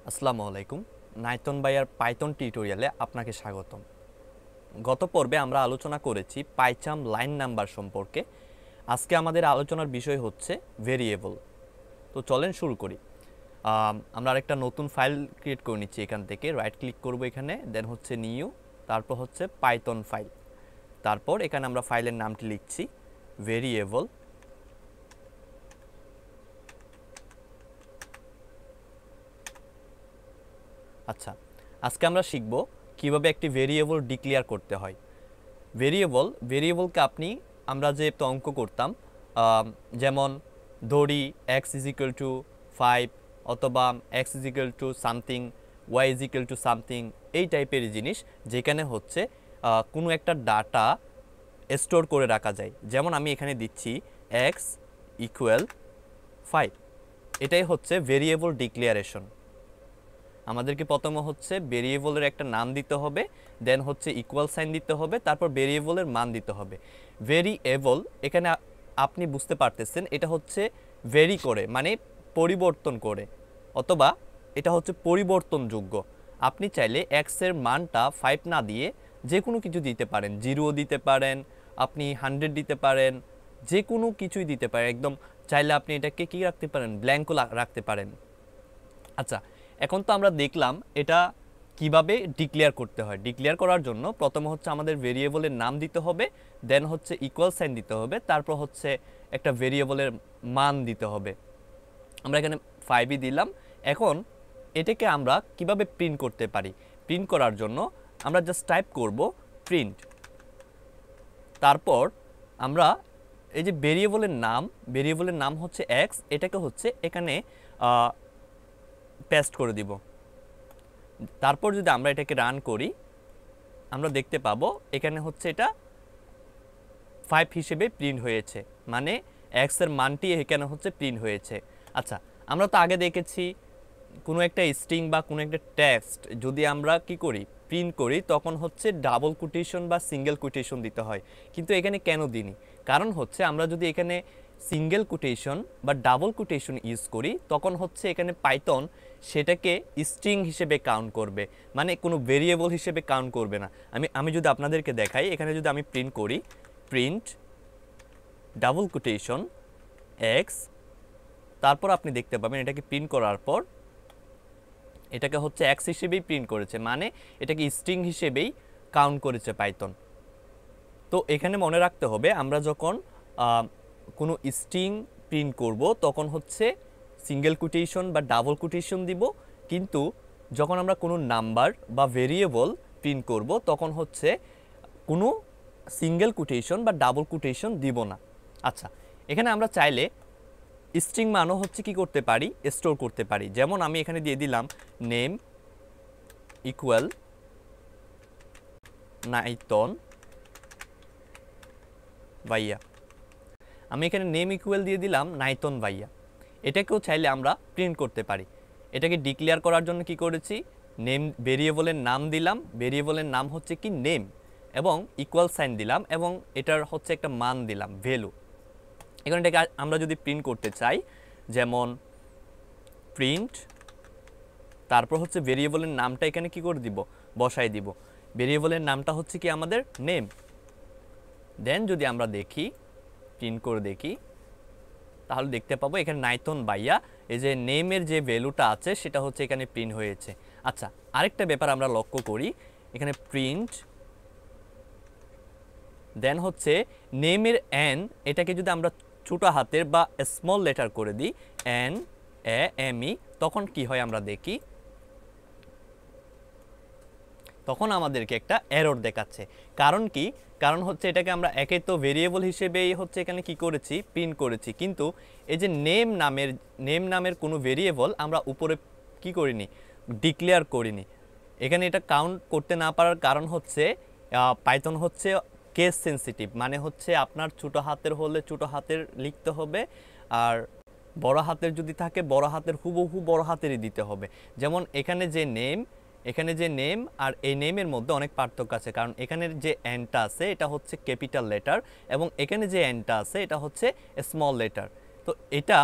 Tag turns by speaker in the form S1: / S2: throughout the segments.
S1: আসসালামু আলাইকুম। নাইথন ভাইয়ার পাইথন টিউটোরিয়ালে আপনাকে স্বাগতম। গত পর্বে আমরা আলোচনা করেছি পাইচাম লাইন নাম্বার সম্পর্কে। আজকে আমাদের আলোচনার বিষয় হচ্ছে ভেরিয়েবল। তো চলেন শুরু করি। আমরা আরেকটা নতুন ফাইল ক্রিয়েট করে নিচ্ছি। এখান থেকে রাইট ক্লিক করব, এখানে দেন হচ্ছে নিউ, তারপর হচ্ছে পাইথন ফাইল। তারপর এখানে আমরা ফাইলের নামটি লিখছি ভেরিয়েবল। আচ্ছা, আজকে আমরা শিখব কিভাবে একটি ভেরিয়েবল ডিক্লেয়ার করতে হয়। ভেরিয়েবলকে আমরা যে অঙ্ক করতাম, যেমন ধরি x ইজ ইকুয়াল টু 5 অথবা x is equal to something, y is equal to something, এই টাইপের জিনিস যেখানে হচ্ছে কোনো একটা ডাটা স্টোর করে রাখা যায়। যেমন আমি এখানে দিচ্ছি x ইকুয়াল 5, এটাই হচ্ছে ভেরিয়েবল ডিক্লেয়ারেশন। আমাদেরকে প্রথমে হচ্ছে ভেরিয়েবলের একটা নাম দিতে হবে, দেন হচ্ছে ইকুয়াল সাইন দিতে হবে, তারপর ভেরিয়েবলের মান দিতে হবে। ভেরিয়েবল এখানে আপনি বুঝতে পারতেছেন এটা হচ্ছে ভেরি করে মানে পরিবর্তন করে, অথবা এটা হচ্ছে পরিবর্তনযোগ্য। আপনি চাইলে এক্সের মানটা 5 না দিয়ে যে কোনো কিছু দিতে পারেন, 0 দিতে পারেন, আপনি 100 দিতে পারেন, যে কোনো কিছুই দিতে পারেন। একদম চাইলে আপনি এটাকে কি রাখতে পারেন, ব্ল্যাঙ্কও রাখতে পারেন। আচ্ছা, এখন তো আমরা দেখলাম এটা কিভাবে ডিক্লেয়ার করতে হয়। ডিক্লেয়ার করার জন্য প্রথমে হচ্ছে আমাদের ভেরিয়েবলের নাম দিতে হবে, দেন হচ্ছে ইকুয়াল সাইন দিতে হবে, তারপর হচ্ছে একটা ভেরিয়েবলের মান দিতে হবে। আমরা এখানে 5ই দিলাম। এখন এটাকে আমরা কিভাবে প্রিন্ট করতে পারি? প্রিন্ট করার জন্য আমরা জাস্ট টাইপ করব প্রিন্ট, তারপর আমরা এই যে ভেরিয়েবলের নাম হচ্ছে এক্স, এটাকে হচ্ছে এখানে পেস্ট করে দিব। তারপর যদি আমরা এটাকে রান করি, আমরা দেখতে পাবো এখানে হচ্ছে এটা 5 হিসেবে প্রিন্ট হয়েছে, মানে এক্স এর মানটি এখানে হচ্ছে প্রিন্ট হয়েছে। আচ্ছা, আমরা তো আগে দেখেছি কোনো একটা স্ট্রিং বা কোনো একটা টেক্সট যদি আমরা কি করি, প্রিন্ট করি, তখন হচ্ছে ডাবল কোটেশন বা সিঙ্গেল কোটেশন দিতে হয়। কিন্তু এখানে কেন দিইনি? কারণ হচ্ছে আমরা যদি এখানে সিঙ্গেল কোটেশন বা ডাবল কোটেশন ইউজ করি, তখন হচ্ছে এখানে পাইথন সেটাকে স্ট্রিং হিসেবে কাউন্ট করবে, মানে কোনো ভেরিয়েবল হিসেবে কাউন্ট করবে না। আমি যদি আপনাদেরকে দেখাই, এখানে যদি আমি প্রিন্ট করি প্রিন্ট ডাবল কোটেশন এক্স, তারপর আপনি দেখতে পাবেন এটাকে প্রিন্ট করার পর এটাকে হচ্ছে এক্স হিসেবেই প্রিন্ট করেছে, মানে এটাকে স্ট্রিং হিসেবেই কাউন্ট করেছে পাইথন। তো এখানে মনে রাখতে হবে আমরা যখন কোনো স্ট্রিং প্রিন্ট করব তখন হচ্ছে সিঙ্গেল কোটেশন বা ডাবল কোটেশন দিব, কিন্তু যখন আমরা কোনো নাম্বার বা ভেরিয়েবল প্রিন্ট করব তখন হচ্ছে কোনো সিঙ্গেল কোটেশন বা ডাবল কোটেশন দিব না। আচ্ছা, এখানে আমরা চাইলে স্ট্রিং মানও হচ্ছে কি করতে পারি, স্টোর করতে পারি। যেমন আমি এখানে দিয়ে দিলাম নেম ইকুয়াল নাইথন ভাইয়া। আমি এখানে নেম ইকুয়াল দিয়ে দিলাম নাইথন ভাইয়া। এটাকেও চাইলে আমরা প্রিন্ট করতে পারি। এটাকে ডিক্লেয়ার করার জন্য কি করেছি, নেম ভেরিয়েবলের নাম দিলাম, ভেরিয়েবলের নাম হচ্ছে কি নেম, এবং ইকুয়াল সাইন দিলাম, এবং এটার হচ্ছে একটা মান দিলাম ভ্যালু। এখন এটাকে আমরা যদি প্রিন্ট করতে চাই, যেমন প্রিন্ট, তারপর হচ্ছে ভেরিয়েবলের নামটা এখানে কি করে দিব, বসাই দিব। ভেরিয়েবলের নামটা হচ্ছে কি আমাদের নেম। দেন যদি আমরা দেখি, প্রিন্ট করে দেখি, তাহলে দেখতে পাবো এখানে নাইথন ভাইয়া, এই যে নেমের যে ভ্যালুটা আছে সেটা হচ্ছে এখানে প্রিন্ট হয়েছে। আচ্ছা, আরেকটা ব্যাপার আমরা লক্ষ্য করি, এখানে প্রিন্ট দেন হচ্ছে নেমের এন, এটাকে যদি আমরা ছোট হাতের বা স্মল লেটার করে দিই, এন এ এম ই, তখন কি হয় আমরা দেখি, তখন আমাদেরকে একটা এরর দেখাচ্ছে। কারণ কি? কারণ হচ্ছে এটাকে আমরা একে তো ভেরিয়েবল হিসেবেই হচ্ছে এখানে কি করেছি, প্রিন্ট করেছি, কিন্তু এই যে নেম নামের কোনো ভেরিয়েবল আমরা উপরে কি করিনি, ডিক্লেয়ার করিনি। এখানে এটা কাউন্ট করতে না পারার কারণ হচ্ছে পাইথন হচ্ছে কেস সেন্সিটিভ, মানে হচ্ছে আপনার ছোটো হাতের হলে ছোটো হাতের লিখতে হবে, আর বড় হাতের যদি থাকে বড় হাতের হুবহু বড় হাতেরই দিতে হবে। যেমন এখানে যে নেম আর এই নেমের মধ্যে অনেক পার্থক্য আছে, কারণ এখানের যে এনটা আছে এটা হচ্ছে ক্যাপিটাল লেটার, এবং এখানে যে এনটা আছে এটা হচ্ছে স্মল লেটার। তো এটা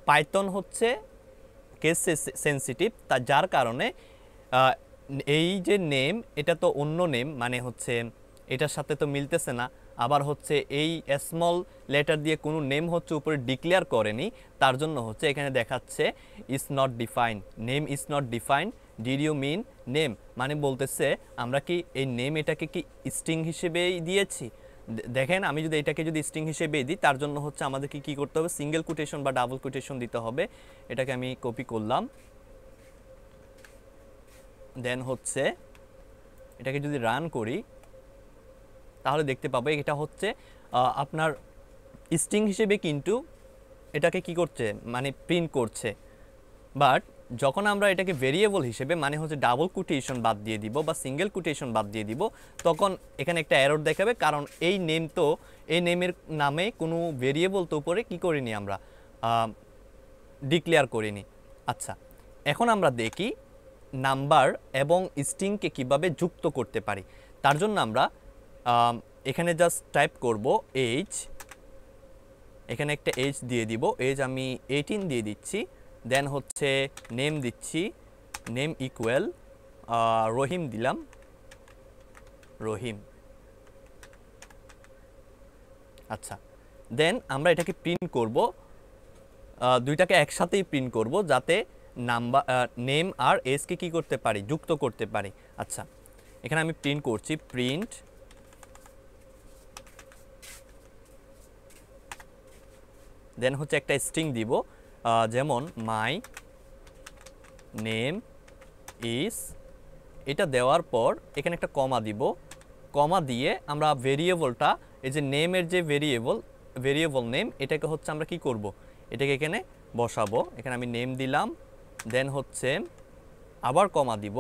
S1: পাইথন হচ্ছে কেস সেন্সিটিভ, যার কারণে এই যে নেম এটা তো অন্য নেম, মানে হচ্ছে এটার সাথে তো মিলতেছে না, আবার হচ্ছে এই স্মল লেটার দিয়ে কোনো নেম হচ্ছে উপরে ডিক্লেয়ার করেনি, তার জন্য হচ্ছে এখানে দেখাচ্ছে is not defined, name is not defined, did you mean name, মানে বলতেছে আমরা কি এই নেম এটাকে কি স্ট্রিং হিসেবেই দিয়েছি। দেখেন আমি যদি এটাকে যদি স্ট্রিং হিসেবে দিই, তার জন্য হচ্ছে আমাদেরকে কি করতে হবে, সিঙ্গেল কোটেশন বা ডাবল কোটেশন দিতে হবে। এটাকে আমি কপি করলাম, দেন হচ্ছে এটাকে যদি রান করি তাহলে দেখতে পাবো এটা হচ্ছে আপনার স্ট্রিং হিসেবে কিন্তু এটাকে কি করছে, মানে প্রিন্ট করছে। বাট যখন আমরা এটাকে ভেরিয়েবল হিসেবে, মানে হচ্ছে ডাবল কোটেশন বাদ দিয়ে দিব বা সিঙ্গেল কোটেশন বাদ দিয়ে দিব, তখন এখানে একটা এরর দেখাবে, কারণ এই নেম তো, এই নেমের নামে কোনো ভেরিয়েবল তো উপরে কি করিনি, আমরা ডিক্লেয়ার করিনি। আচ্ছা, এখন আমরা দেখি নাম্বার এবং স্ট্রিংকে কিভাবে যুক্ত করতে পারি। তার জন্য আমরা এখানে জাস্ট টাইপ করব এজ, এখানে একটা এজ দিয়ে দিব, এজ আমি 18 দিয়ে দিচ্ছি, দেন হচ্ছে নেম দিচ্ছি, নেম ইকুয়াল রহিম দিলাম, রহিম। আচ্ছা, দেন আমরা এটাকে প্রিন্ট করব, দুইটাকে একসাথেই প্রিন্ট করব, যাতে নাম্বার নেম আর এজকে কি করতে পারি, যুক্ত করতে পারি। আচ্ছা, এখানে আমি প্রিন্ট করছি, প্রিন্ট দেন হচ্ছে একটা স্ট্রিং দিব, যেমন মাই নেম ইজ, এটা দেওয়ার পর এখানে একটা কমা দিব, কমা দিয়ে আমরা ভেরিয়েবলটা, এই যে নেমের যে ভেরিয়েবল নেম, এটাকে হচ্ছে আমরা কি করব, এটাকে এখানে বসাবো। এখানে আমি নেম দিলাম, দেন হচ্ছে আবার কমা দিব,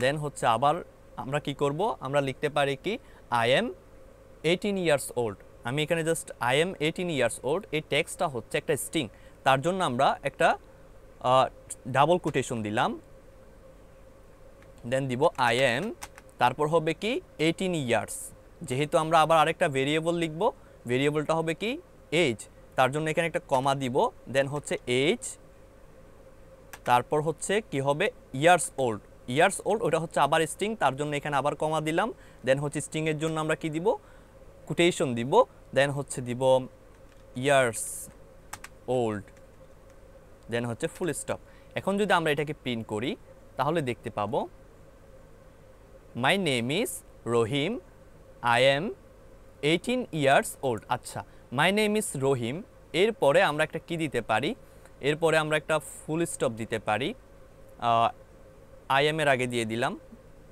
S1: দেন হচ্ছে আবার আমরা কি করব, আমরা লিখতে পারি কি আই এম 18 ইয়ার্স ওল্ড। আমি এখানে just I am 18 years old, এই টেক্সটটা হচ্ছে একটা স্ট্রিং, তার জন্য আমরা একটা ডাবল কোটেশন দিলাম, দেন দিব আই এম, তারপর হবে কি 18 ইয়ার্স, যেহেতু আমরা আবার আরেকটা ভেরিয়েবল লিখব, ভেরিয়েবলটা হবে কি এজ, তার জন্য এখানে একটা কমা দিব, দেন হচ্ছে এজ, তারপর হচ্ছে কি হবে ইয়ার্স ওল্ড, ইয়ার্স ওল্ড ওটা হচ্ছে আবার স্ট্রিং, তার জন্য এখানে আবার কমা দিলাম, দেন হচ্ছে স্ট্রিংয়ের জন্য আমরা কি দিব, কোটেশন দিব, দেন হচ্ছে দিব ইয়ার্স ওল্ড, দেন হচ্ছে ফুল স্টপ। এখন যদি আমরা এটাকে প্রিন্ট করি তাহলে দেখতে পাবো my name is Rahim, I am 18 years old. আচ্ছা, মাই নেম ইজ রহিম, এরপরে আমরা একটা কি দিতে পারি, এরপরে আমরা একটা ফুল স্টপ দিতে পারি, আই এম এর আগে দিয়ে দিলাম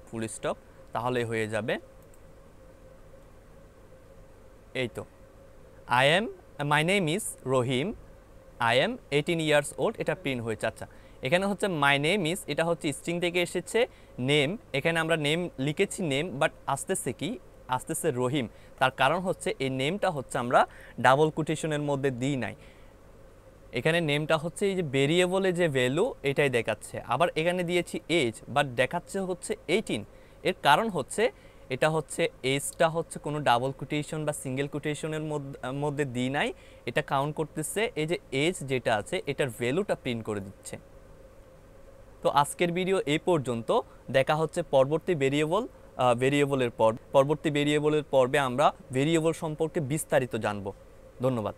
S1: ফুল স্টপ, তাহলে হয়ে যাবে এই তো I am, my name is Rahim, I am 18 years old, এটা প্রিন্ট হয়েছে। আচ্ছা, এখানে হচ্ছে মাই নেম ইজ, এটা হচ্ছে স্ট্রিং থেকে এসেছে নেম, এখানে আমরা নেম লিখেছি নেম, বাট আসতেছে কি, আসতেছে রহিম, তার কারণ হচ্ছে এই নেমটা হচ্ছে আমরা ডাবল কোটেশনের মধ্যে দিই নাই, এখানে নেমটা হচ্ছে এই যে ভেরিয়েবলে যে ভ্যালু এটাই দেখাচ্ছে, আবার এখানে দিয়েছি এজ, বাট দেখাচ্ছে হচ্ছে 18, এর কারণ হচ্ছে এটা হচ্ছে এজটা হচ্ছে কোনো ডাবল কোটেশন বা সিঙ্গেল কোটেশনের মধ্যে দিই নাই, এটা কাউন্ট করতেছে এই যে এজ যেটা আছে এটার ভ্যালুটা প্রিন্ট করে দিচ্ছে। তো আজকের ভিডিও এই পর্যন্ত, দেখা হচ্ছে পরবর্তী পরবর্তী ভেরিয়েবলের পর্বে আমরা ভেরিয়েবল সম্পর্কে বিস্তারিত জানব। ধন্যবাদ।